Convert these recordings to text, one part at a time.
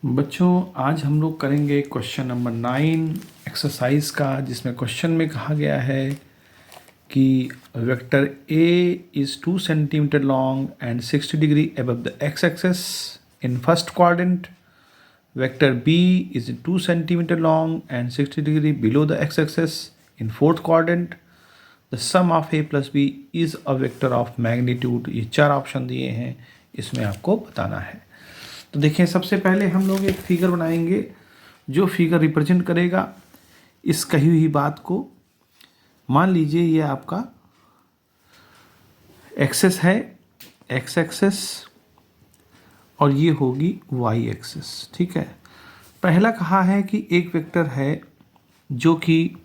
बच्चों आज हम लोग करेंगे क्वेश्चन नंबर 9 एक्सरसाइज का, जिसमें क्वेश्चन में कहा गया है कि vector A is 2 centimetre long and 60 degree above the X axis in first quadrant. Vector B is 2 centimetre long and 60 degree below the X axis in fourth quadrant. The sum of A plus B is a vector of magnitude. ये 4 option दिए हैं, इसमें आपको बताना है. तो देखिए, सबसे पहले हम लोग एक फिगर बनाएंगे जो फिगर रिप्रेजेंट करेगा इस कही हुई बात को. मान लीजिए ये आपका एक्सेस है, एक्स एक्सेस, और ये होगी वाई एक्सेस. ठीक है. पहला कहा है कि एक वेक्टर है जो कि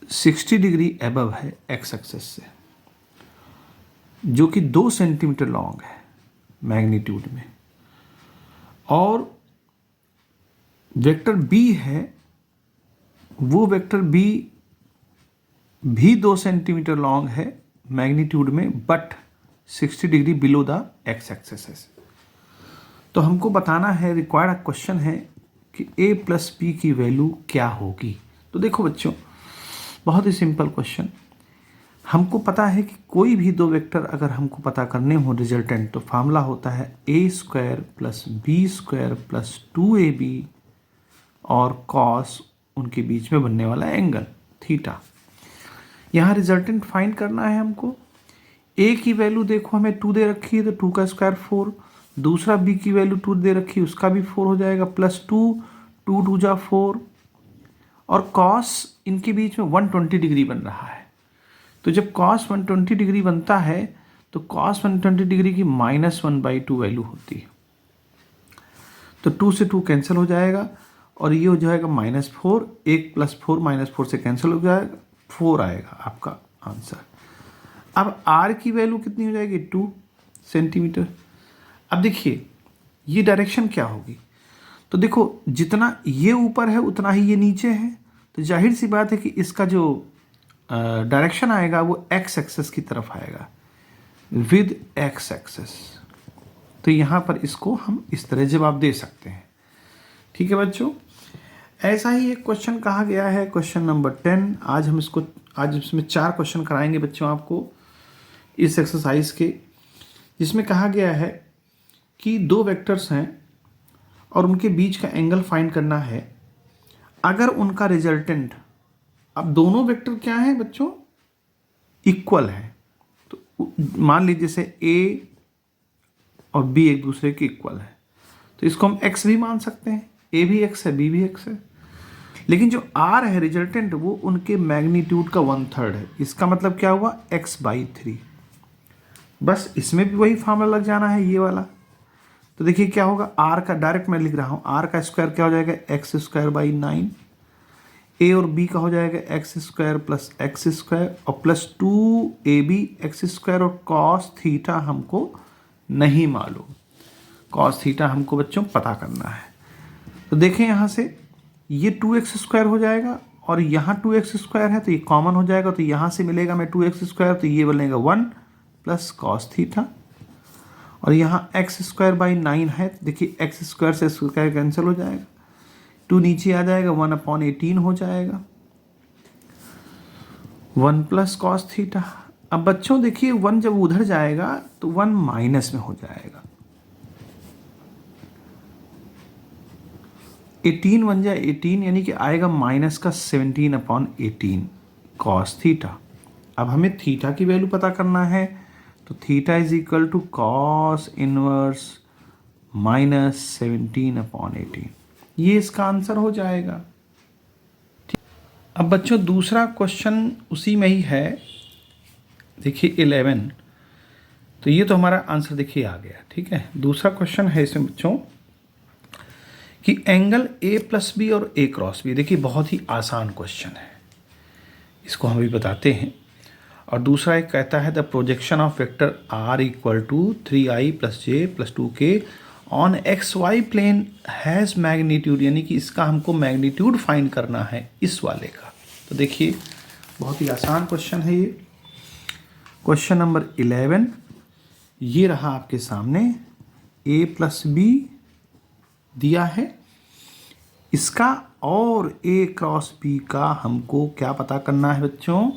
60 डिग्री अबव है एक्स एक्सेस से, जो कि 2 सेंटीमीटर लॉन्ग है मैग्नीट्यूड में, और वेक्टर बी है, वो वेक्टर बी भी 2 सेंटीमीटर लॉन्ग है मैग्नीट्यूड में, but 60 degree below the X axis है. तो हमको बताना है, रिक्वायर्ड क्वेश्चन है कि ए प्लस बी की वैल्यू क्या होगी. तो देखो बच्चों, बहुत ही सिंपल क्वेश्चन. हमको पता है कि कोई भी दो वेक्टर अगर हमको पता करने हो रिजल्टेंट, तो फार्मूला होता है A square plus B square plus 2ab और कॉस उनके बीच में बनने वाला एंगल थीटा. यहाँ रिजल्टेंट फाइंड करना है हमको. ए की वैल्यू देखो हमें 2 दे रखी है, तो 2 का स्क्वायर 4. दूसरा बी की वैल्यू 2 दे रखी है, उसका भी 4 हो जाएगा, प्लस 2, 2 2 जा 4, और कॉस इनके बीच में 120 डिग्री बन रहा है. तो जब cos 120 डिग्री बनता है तो cos 120 डिग्री की -1/2 वैल्यू होती है. तो 2 से 2 कैंसिल हो जाएगा और ये हो जाएगा -4. 1 + 4 -4 से कैंसिल हो जाएगा, 4 आएगा आपका आंसर. अब r की वैल्यू कितनी हो जाएगी, 2 सेंटीमीटर. अब देखिए ये डायरेक्शन क्या होगी. तो देखो जितना ये ऊपर है उतना ही ये नीचे है, तो जाहिर सी बात है कि इसका जो डायरेक्शन आएगा वो एक्स एक्सेस की तरफ आएगा विद एक्स एक्सेस. तो यहाँ पर इसको हम इस तरह जवाब दे सकते हैं. ठीक है बच्चों. ऐसा ही एक क्वेश्चन कहा गया है, क्वेश्चन नंबर 10. आज इसमें 4 क्वेश्चन कराएंगे बच्चों आपको इस एक्सरसाइज के, जिसमें कहा गया है कि दो वेक्टर्स हैं और उनके बीच का एंगल फाइंड करना है. अगर उनका रिजल्टेंट, अब दोनों वेक्टर क्या हैं बच्चों, इक्वल है. तो मान लीजिए जैसे ए और बी एक दूसरे के इक्वल है, तो इसको हम एक्स भी मान सकते हैं. ए भी एक्स है, बी भी एक्स है. लेकिन जो आर है रिजल्टेंट, वो उनके मैग्नीट्यूड का 1/3 है. इसका मतलब क्या हुआ, x/3. बस इसमें भी वही फार्मूला लग जाना है, ये वाला. तो देखिए क्या होगा, आर का डायरेक्ट मैं लिख रहा हूँ, आर का स्क्वायर क्या हो जाएगा, x²/9. ए और बी का हो जाएगा x² + x² और प्लस 2ab x², और cos थीटा हमको नहीं मालूम. cos थीटा हमको बच्चों पता करना है. तो देखें यहाँ से ये 2x² हो जाएगा और यहाँ 2x² है, तो ये कॉमन हो जाएगा. तो यहाँ से मिलेगा मैं 2x², तो ये बनेगा 1 + cos थीटा, और यहाँ x²/9 है. देखिए x² से स्क्वायर कैंसिल हो जाएगा, 2 नीचे आ जाएगा, 1/18 हो जाएगा, 1 + cos थीटा. अब बच्चों देखिए 1 जब उधर जाएगा तो 1 माइनस में हो जाएगा. 18 1 जा 18, यानी कि आएगा -17/18 cos थीटा. अब हमें थीटा की वैल्यू पता करना है, तो थीटा = cos इनवर्स -17/18. ये इसका आंसर हो जाएगा. ठीक. अब बच्चों दूसरा क्वेश्चन उसी में ही है, देखिए 11. तो ये तो हमारा आंसर देखिए आ गया. ठीक है. दूसरा क्वेश्चन है इसमें बच्चों कि एंगल ए प्लस बी और ए क्रॉस बी. देखिए बहुत ही आसान क्वेश्चन है, इसको हम भी बताते हैं. और दूसरा एक कहता है the projection of vector r = 3i + j + 2k on X Y plane has magnitude, यानी कि इसका हमको मैग्नीट्यूड फाइंड करना है इस वाले का. तो देखिए बहुत ही आसान क्वेश्चन है ये. क्वेश्चन नंबर 11 ये रहा आपके सामने. ए प्लस बी दिया है इसका, और ए क्रॉस बी का हमको क्या पता करना है बच्चों,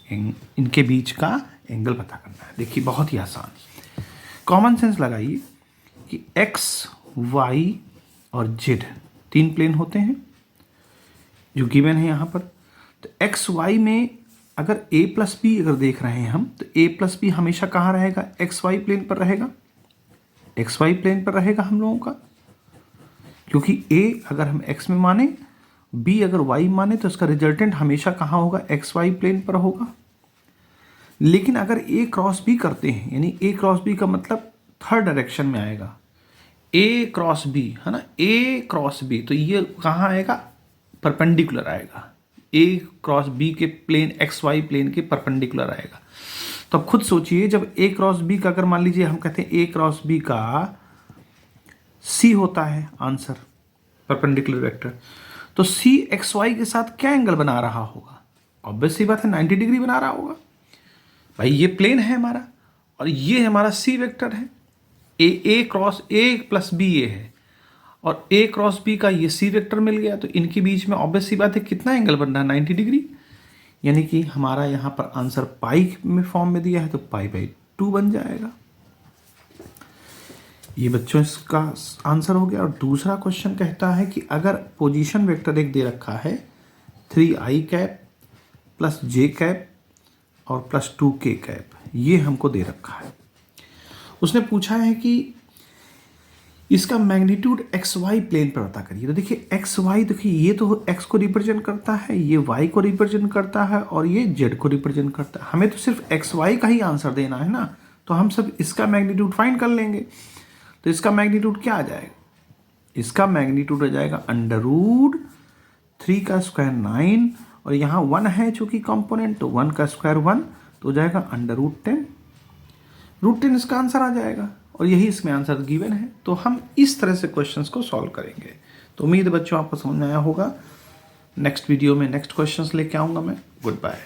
इनके बीच का एंगल पता करना है। देखिए बहुत ही आसान, कॉमन सेंस लगाइए कि एक्स वाई और जेड 3 प्लेन होते हैं जो गिवन है यहाँ पर। तो एक्स वाई में अगर ए प्लस बी अगर देख रहे हैं हम, तो ए प्लस बी हमेशा कहाँ रहेगा, एक्स वाई प्लेन पर रहेगा, एक्स वाई प्लेन पर रहेगा हम लोगों का, क्योंकि ए अगर हम एक्स में माने, बी अगर वाई माने, तो इसका रिजल्टेंट हमेशा कहाँ होगा, एक्स वाई प्लेन पर होगा। लेकिन अगर ए क्रॉस बी करते हैं, यानी ए क्रॉस बी का मतलब थर्ड डायरेक्शन में आएगा, ए क्रॉस बी है ना, ए क्रॉस बी, तो ये कहाँ आएगा, परपेंडिकुलर आएगा, ए क्रॉस बी के प्लेन एक्स वाई प्लेन के परपेंडिकुलर आएगा। तो अब खुद सोचिए, जब ए क्रॉस बी का अगर मान लीजिए हम कहते हैं ए क्रॉस बी का सी होता है आंसर परपेंडिकुलर वेक्टर, तो सी एक्स वाई के साथ क्या एंगल बना रहा होगा, ऑब्वियस सी बात है 90 डिग्री बना रहा होगा। भाई ये प्लेन है हमारा और ये हमारा सी वेक्टर है, ए क्रॉस ए प्लस बी ए है और ए क्रॉस बी का ये सी वेक्टर मिल गया, तो इनके बीच में ऑब्वियस सी बात है कितना एंगल बन रहा है, 90 डिग्री। यानी कि हमारा यहाँ पर आंसर पाई में फॉर्म में दिया है, तो पाई बाई 2 बन जाएगा। ये बच्चों इसका आंसर हो गया। और दूसरा क्वेश्चन कहता है कि अगर पोजीशन वेक्टर एक दे रखा है 3i cap plus j cap और प्लस 2k कैप, ये हमको दे रखा है। उसने पूछा है कि इसका मैग्नीट्यूड एक्स वाई प्लेन पर पता करिए। तो देखिए एक्स वाई, देखिए ये तो एक्स को रिप्रेजेंट करता है, ये वाई को रिप्रेजेंट करता है और ये जेड को रिप्रेजेंट करता है। हमें तो सिर्फ एक्स वाई का ही आंसर देना है ना, तो हम सब इसका मैग्नीट्यूड फाइंड कर लेंगे। तो इसका मैग्नीट्यूड क्या आ जाएगा, इसका मैग्नीट्यूड आ जाएगा √3 का स्क्वायर 9, और यहाँ 1 है चूंकि कंपोनेंट, तो 1 का स्क्वायर 1, तो हो जाएगा √10। √10 इसका आंसर आ जाएगा और यही इसमें आंसर गिवन है। तो हम इस तरह से क्वेश्चंस को सॉल्व करेंगे। तो उम्मीद है बच्चों आपको समझ में आया होगा। नेक्स्ट वीडियो में नेक्स्ट क्वेश्चंस लेके आऊँगा मैं। Good bye.